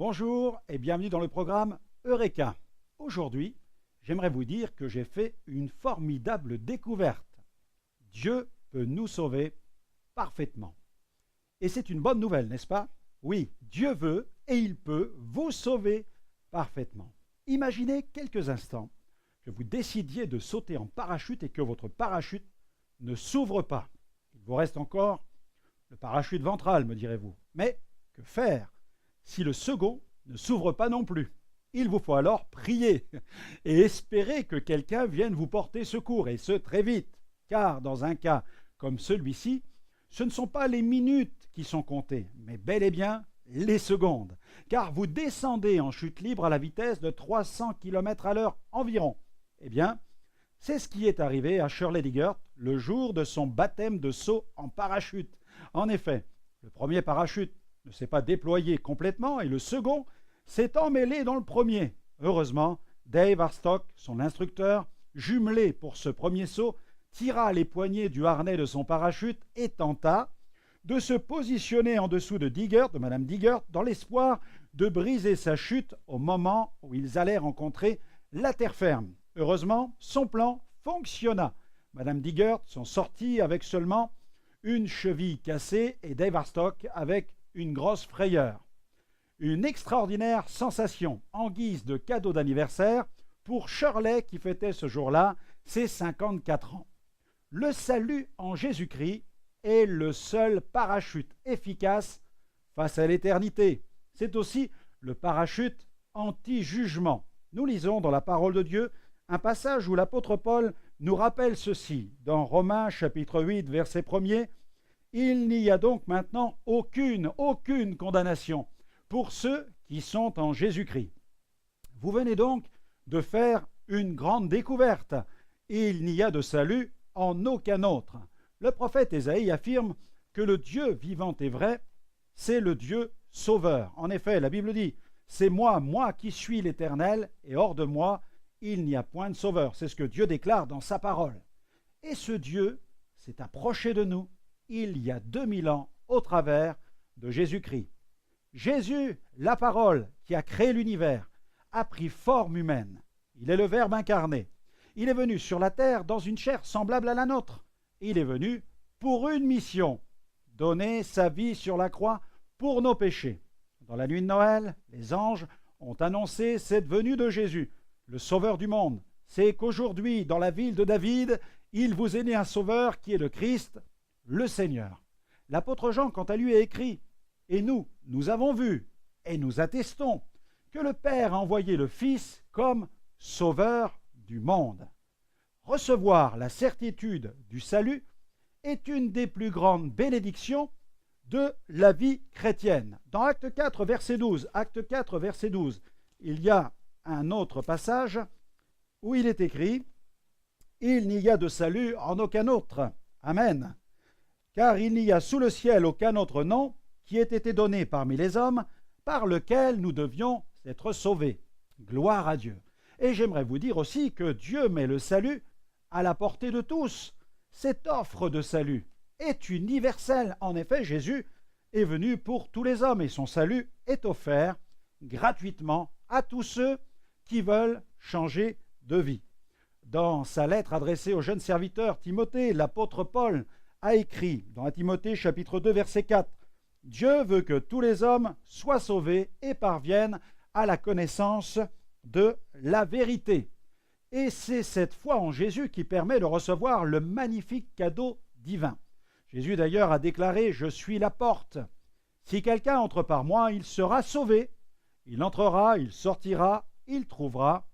Bonjour et bienvenue dans le programme Eureka. Aujourd'hui, j'aimerais vous dire que j'ai fait une formidable découverte. Dieu peut nous sauver parfaitement. Et c'est une bonne nouvelle, n'est-ce pas? Oui, Dieu veut et il peut vous sauver parfaitement. Imaginez quelques instants que vous décidiez de sauter en parachute et que votre parachute ne s'ouvre pas. Il vous reste encore le parachute ventral, me direz-vous. Mais que faire si le second ne s'ouvre pas non plus? Il vous faut alors prier et espérer que quelqu'un vienne vous porter secours, et ce très vite, car dans un cas comme celui-ci, ce ne sont pas les minutes qui sont comptées, mais bel et bien les secondes, car vous descendez en chute libre à la vitesse de 300 km à l'heure environ. Eh bien, c'est ce qui est arrivé à Shirley Diggert le jour de son baptême de saut en parachute. En effet, le premier parachute ne s'est pas déployé complètement et le second s'est emmêlé dans le premier. Heureusement, Dave Harstock, son instructeur, jumelé pour ce premier saut, tira les poignées du harnais de son parachute et tenta de se positionner en dessous de Madame Diggert, dans l'espoir de briser sa chute au moment où ils allaient rencontrer la terre ferme. Heureusement, son plan fonctionna. Madame Diggert s'en sortit avec seulement une cheville cassée et Dave Harstock avec une grosse frayeur. Une extraordinaire sensation en guise de cadeau d'anniversaire pour Shirley qui fêtait ce jour-là ses 54 ans. Le salut en Jésus-Christ est le seul parachute efficace face à l'éternité. C'est aussi le parachute anti-jugement. Nous lisons dans la parole de Dieu un passage où l'apôtre Paul nous rappelle ceci. Dans Romains chapitre 8, verset 1er, « Il n'y a donc maintenant aucune condamnation pour ceux qui sont en Jésus-Christ. » Vous venez donc de faire une grande découverte. Il n'y a de salut en aucun autre. Le prophète Ésaïe affirme que le Dieu vivant et vrai, c'est le Dieu sauveur. En effet, la Bible dit « C'est moi qui suis l'Éternel, et hors de moi, il n'y a point de sauveur. » C'est ce que Dieu déclare dans sa parole. Et ce Dieu s'est approché de nous il y a 2000 ans au travers de Jésus-Christ. Jésus, la parole qui a créé l'univers, a pris forme humaine. Il est le Verbe incarné. Il est venu sur la terre dans une chair semblable à la nôtre. Il est venu pour une mission, donner sa vie sur la croix pour nos péchés. Dans la nuit de Noël, les anges ont annoncé cette venue de Jésus, le Sauveur du monde. C'est qu'aujourd'hui, dans la ville de David, il vous est né un Sauveur qui est le Christ, le Seigneur. L'apôtre Jean, quant à lui, a écrit « Et nous avons vu et nous attestons que le Père a envoyé le Fils comme Sauveur du monde. » Recevoir la certitude du salut est une des plus grandes bénédictions de la vie chrétienne. Dans Acte 4, verset 12, il y a un autre passage où il est écrit « Il n'y a de salut en aucun autre. Amen. Car il n'y a sous le ciel aucun autre nom qui ait été donné parmi les hommes par lequel nous devions être sauvés. » Gloire à Dieu. Et j'aimerais vous dire aussi que Dieu met le salut à la portée de tous. Cette offre de salut est universelle. En effet, Jésus est venu pour tous les hommes et son salut est offert gratuitement à tous ceux qui veulent changer de vie. Dans sa lettre adressée au jeune serviteur Timothée, l'apôtre Paul a écrit dans Timothée chapitre 2 verset 4 « Dieu veut que tous les hommes soient sauvés et parviennent à la connaissance de la vérité. » Et c'est cette foi en Jésus qui permet de recevoir le magnifique cadeau divin. Jésus d'ailleurs a déclaré « Je suis la porte. Si quelqu'un entre par moi, il sera sauvé. Il entrera, il sortira, il trouvera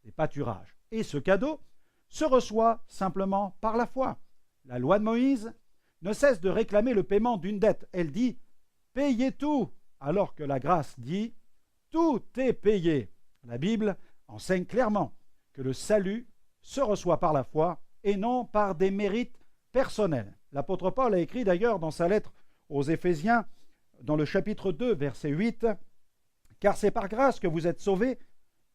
des pâturages. » Et ce cadeau se reçoit simplement par la foi. La loi de Moïse ne cesse de réclamer le paiement d'une dette. Elle dit « Payez tout », alors que la grâce dit « Tout est payé ». La Bible enseigne clairement que le salut se reçoit par la foi et non par des mérites personnels. L'apôtre Paul a écrit d'ailleurs dans sa lettre aux Éphésiens, dans le chapitre 2, verset 8, « Car c'est par grâce que vous êtes sauvés,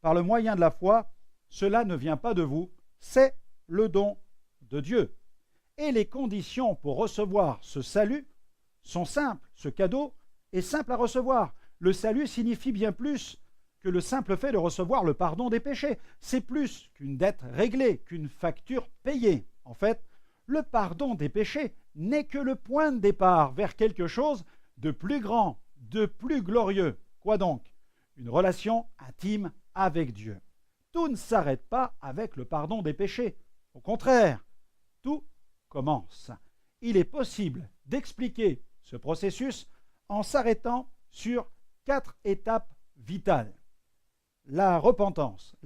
par le moyen de la foi, cela ne vient pas de vous, c'est le don de Dieu. » Et les conditions pour recevoir ce salut sont simples. Ce cadeau est simple à recevoir. Le salut signifie bien plus que le simple fait de recevoir le pardon des péchés. C'est plus qu'une dette réglée, qu'une facture payée. En fait, le pardon des péchés n'est que le point de départ vers quelque chose de plus grand, de plus glorieux. Quoi donc? Une relation intime avec Dieu. Tout ne s'arrête pas avec le pardon des péchés. Au contraire, tout commence. Il est possible d'expliquer ce processus en s'arrêtant sur 4 étapes vitales. La repentance,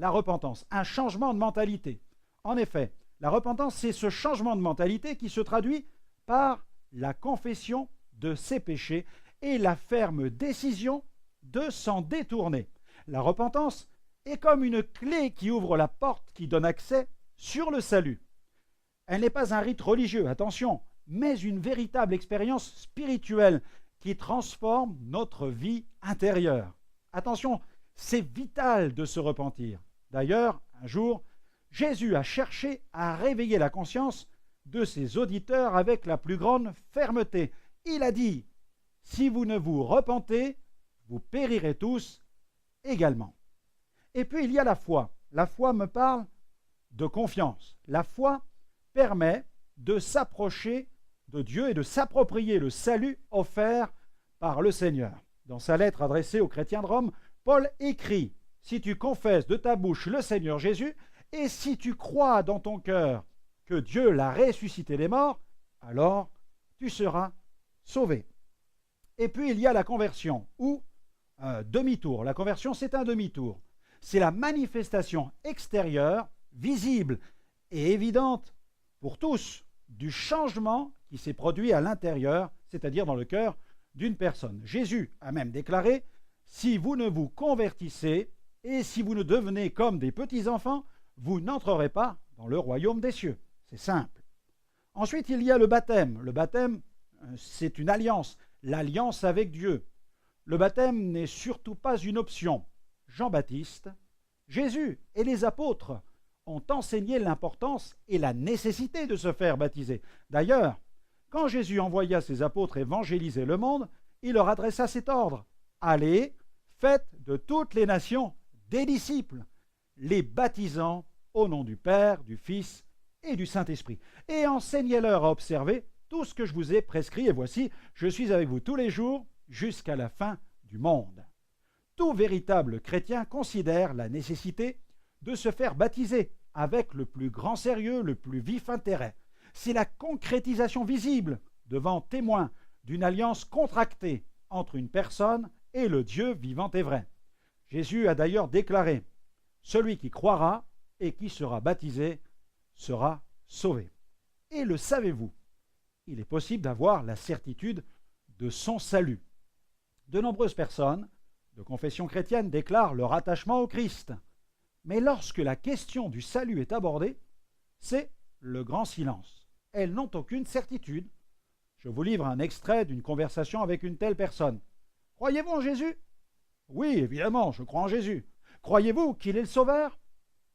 un changement de mentalité. En effet, la repentance, c'est ce changement de mentalité qui se traduit par la confession de ses péchés et la ferme décision de s'en détourner. La repentance est comme une clé qui ouvre la porte qui donne accès sur le salut. Elle n'est pas un rite religieux, attention, mais une véritable expérience spirituelle qui transforme notre vie intérieure. Attention, c'est vital de se repentir. D'ailleurs, un jour, Jésus a cherché à réveiller la conscience de ses auditeurs avec la plus grande fermeté. Il a dit, « Si vous ne vous repentez, vous périrez tous également. » Et puis il y a la foi. La foi me parle de confiance. La foi permet de s'approcher de Dieu et de s'approprier le salut offert par le Seigneur. Dans sa lettre adressée aux chrétiens de Rome, Paul écrit « Si tu confesses de ta bouche le Seigneur Jésus, et si tu crois dans ton cœur que Dieu l'a ressuscité des morts, alors tu seras sauvé. » Et puis il y a la conversion, ou un demi-tour. La conversion, c'est un demi-tour. C'est la manifestation extérieure, visible et évidente pour tous, du changement qui s'est produit à l'intérieur, c'est-à-dire dans le cœur d'une personne. Jésus a même déclaré, « Si vous ne vous convertissez et si vous ne devenez comme des petits-enfants, vous n'entrerez pas dans le royaume des cieux. » C'est simple. Ensuite, il y a le baptême. Le baptême, c'est une alliance, l'alliance avec Dieu. Le baptême n'est surtout pas une option. Jean-Baptiste, Jésus et les apôtres ont enseigné l'importance et la nécessité de se faire baptiser. D'ailleurs, quand Jésus envoya ses apôtres évangéliser le monde, il leur adressa cet ordre. « Allez, faites de toutes les nations des disciples, les baptisant au nom du Père, du Fils et du Saint-Esprit, et enseignez-leur à observer tout ce que je vous ai prescrit, et voici, je suis avec vous tous les jours jusqu'à la fin du monde. » Tout véritable chrétien considère la nécessité de se faire baptiser avec le plus grand sérieux, le plus vif intérêt. C'est la concrétisation visible devant témoins d'une alliance contractée entre une personne et le Dieu vivant et vrai. Jésus a d'ailleurs déclaré « Celui qui croira et qui sera baptisé sera sauvé. » Et le savez-vous? Il est possible d'avoir la certitude de son salut. De nombreuses personnes de confession chrétienne déclarent leur attachement au Christ. Mais lorsque la question du salut est abordée, c'est le grand silence. Elles n'ont aucune certitude. Je vous livre un extrait d'une conversation avec une telle personne. « Croyez-vous en Jésus ?»« Oui, évidemment, je crois en Jésus. »« Croyez-vous qu'il est le Sauveur ?»«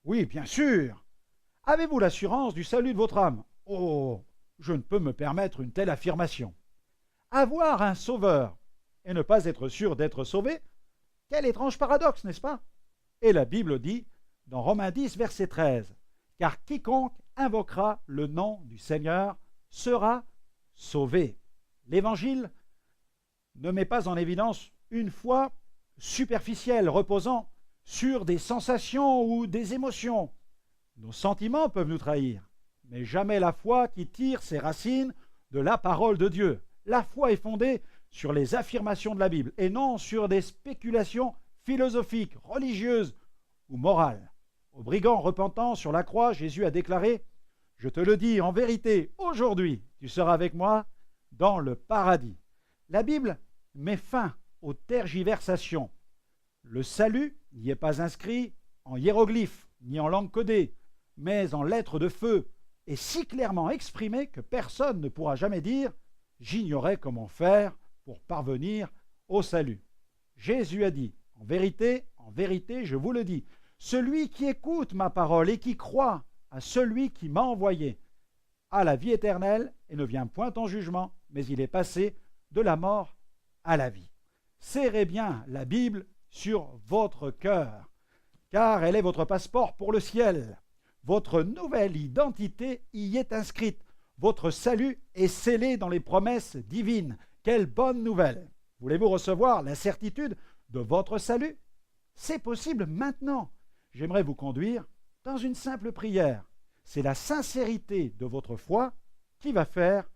Oui, bien sûr. »« Avez-vous l'assurance du salut de votre âme ?»« Oh, je ne peux me permettre une telle affirmation. » Avoir un Sauveur et ne pas être sûr d'être sauvé, quel étrange paradoxe, n'est-ce pas? Et la Bible dit, dans Romains 10, verset 13, « Car quiconque invoquera le nom du Seigneur sera sauvé. » L'Évangile ne met pas en évidence une foi superficielle, reposant sur des sensations ou des émotions. Nos sentiments peuvent nous trahir, mais jamais la foi qui tire ses racines de la parole de Dieu. La foi est fondée sur les affirmations de la Bible et non sur des spéculations philosophiques, religieuses ou morales. Au brigand repentant sur la croix, Jésus a déclaré « Je te le dis en vérité, aujourd'hui, tu seras avec moi dans le paradis. » La Bible met fin aux tergiversations. Le salut n'y est pas inscrit en hiéroglyphes ni en langue codée, mais en lettres de feu, et si clairement exprimé que personne ne pourra jamais dire « J'ignorais comment faire pour parvenir au salut. » Jésus a dit « En vérité, je vous le dis, celui qui écoute ma parole et qui croit à celui qui m'a envoyé a la vie éternelle et ne vient point en jugement, mais il est passé de la mort à la vie. » Serrez bien la Bible sur votre cœur, car elle est votre passeport pour le ciel. Votre nouvelle identité y est inscrite. Votre salut est scellé dans les promesses divines. Quelle bonne nouvelle! Voulez-vous recevoir la certitude de votre salut? C'est possible maintenant. J'aimerais vous conduire dans une simple prière. C'est la sincérité de votre foi qui va faire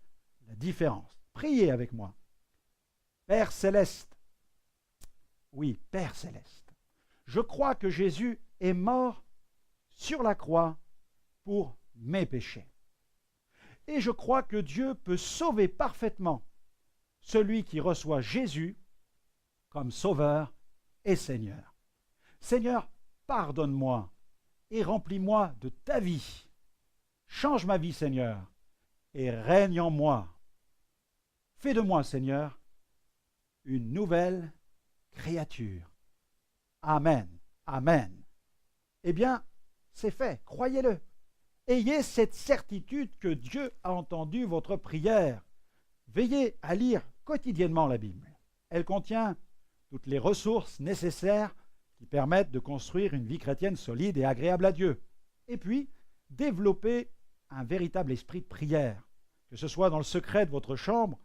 la différence. Priez avec moi. Père céleste, oui, Père céleste, je crois que Jésus est mort sur la croix pour mes péchés. Et je crois que Dieu peut sauver parfaitement celui qui reçoit Jésus comme Sauveur et Seigneur. Seigneur, pardonne-moi et remplis-moi de ta vie. Change ma vie, Seigneur, et règne en moi. Fais de moi, Seigneur, une nouvelle créature. Amen. Amen. Eh bien, c'est fait, croyez-le. Ayez cette certitude que Dieu a entendu votre prière. Veillez à lire quotidiennement la Bible. Elle contient toutes les ressources nécessaires qui permettent de construire une vie chrétienne solide et agréable à Dieu. Et puis, développez un véritable esprit de prière, que ce soit dans le secret de votre chambre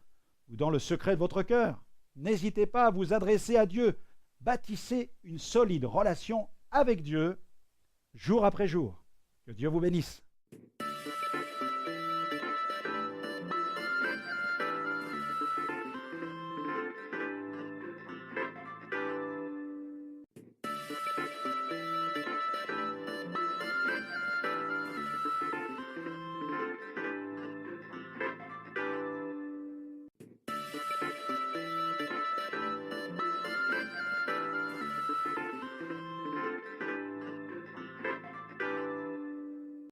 ou dans le secret de votre cœur. N'hésitez pas à vous adresser à Dieu. Bâtissez une solide relation avec Dieu, jour après jour. Que Dieu vous bénisse.